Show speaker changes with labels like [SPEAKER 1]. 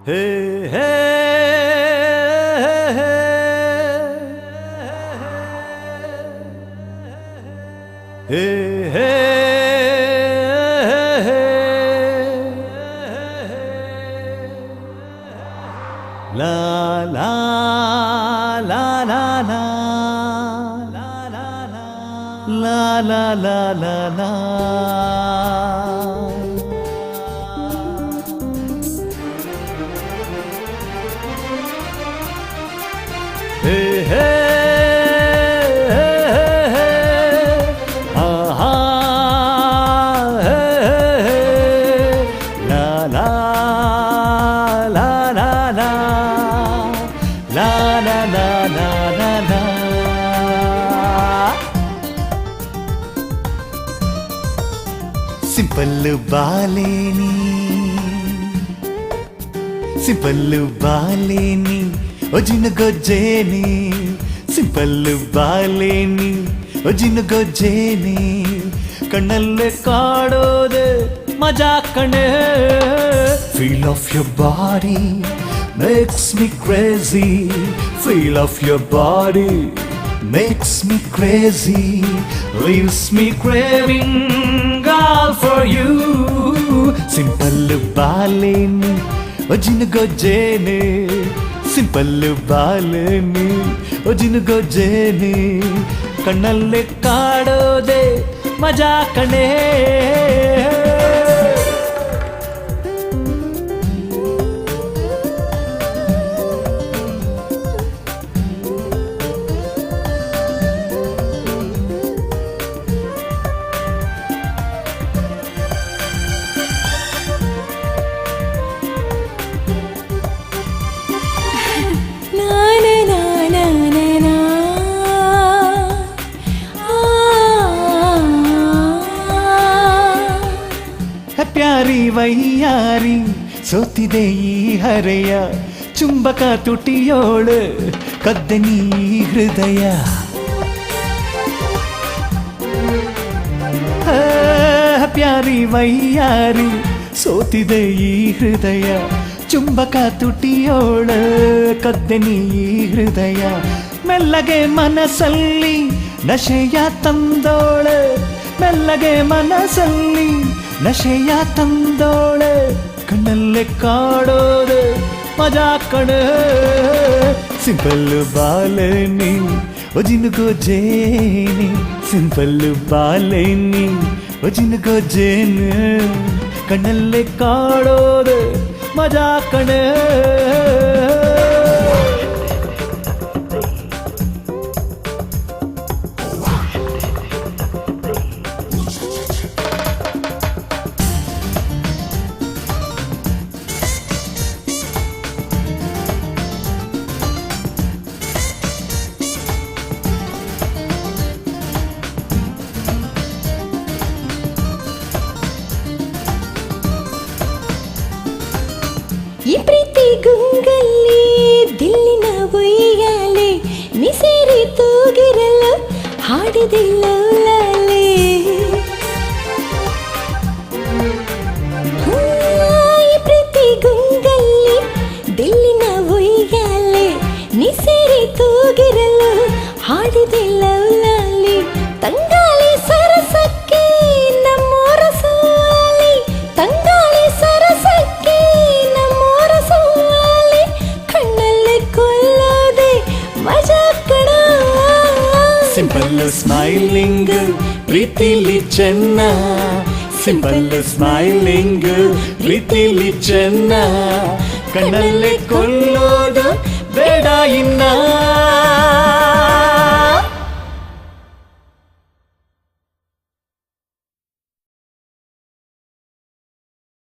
[SPEAKER 1] ಹೇ ಹೇ ಹೇ ಹೇ ಲಾ ಲಾ ಲಾ ಲಾ ಲಾ ಲಾ ಲಾ ಲಾ ಲಾ ಲಾ ಹೇ ಹೇ simple ಬಾಲೇನಿ simple ಬಾಲೇನಿ ಒಜಿನ ಗೊಜ್ಜೇನಿ simple ಬಾಲೇನಿ ಒಜಿನ ಗೊಜ್ಜೇನಿ ಕಣ್ಣಲ್ಲೇ ಕಾಡೋದೆ ಮಜಾ ಕಣೆ feel of your body makes me crazy feel of your body makes me crazy leaves me craving all for you simple baleni ojin gojene simple baleni ojin gojene kannalle kaadode maja kane ಪ್ಯಾರಿ ವೈಯಾರಿ ಸೋತಿದೆ ಈ ಹರೆಯ ಚುಂಬಕ ತುಟಿಯೋಳು ಕದ್ದೆ ನೀ ಹೃದಯ ಪ್ಯಾರಿ ವೈಯಾರಿ ಸೋತಿದೆ ಈ ಹೃದಯ ಚುಂಬಕ ತುಟಿಯೋಳು ಕದ್ದೆ ನೀ ಹೃದಯ ಮೆಲ್ಲಗೆ ಮನಸ್ಸಲ್ಲಿ ನಶೆಯ ತಂದೋಳೆ ಮೆಲ್ಲಗೆ ಮನಸ್ಸಲ್ಲಿ ನಶೆಯ ತಂದೋಳೆ ಕಣ್ಣಲ್ಲೇ ಕಾಡೋದೆ ಮಜಾ ಕಣೆ ಸಿಂಪಲ್ ಬಾಲೇನಿ ಒಜಿನ ಗೊಜ್ಜೇನಿ ಸಿಂಪಲ್ ಬಾಲೇನಿ ಒಜಿನ ಗೊಜ್ಜೇನಿ ಕಣ್ಣಲ್ಲೇ ಕಾಡೋದೆ ಮಜಾ ಕಣೆ
[SPEAKER 2] ಈ ಪ್ರೀತಿ ಗುಂಗಲ್ಲಿ ದಿಲ್ಲಿನ ಒಯ್ಯಾಲೆ ನಿಸೇರಿ ತೂಗಿರಲು ಹಾಡಿದಿಲ್ಲ ಲಾಲೆ ಈ ಪ್ರೀತಿ ಗುಂಗಲ್ಲಿ ದಿಲ್ಲಿನ ಒಯ್ಯಾಲೆ ನಿಸೇರಿ ತೂಗಿರಲು ಹಾಡಿದಿಲ್ಲ ಲಾಲೆ ತಂಗಾಳಿ ಸರಸಕ್ಕೆ ನಮ್ಮೋರ ಸೋಲಿ ತಂಗಾಳಿ ಸರಸಕ್ಕೆ
[SPEAKER 1] ಸಿಂಪಲ್ ಸ್ಮೈಲಿಂಗ್ ಪ್ರೀತಿಲಿ ಚೆನ್ನ ಸಿಂಪಲ್ ಸ್ಮೈಲಿಂಗ್ ಪ್ರೀತಿಲಿ ಚೆನ್ನ ಕಣ್ಣಲ್ಲೇ ಕೊಲ್ಲೋದು ಬೇಡ ಇನ್ನ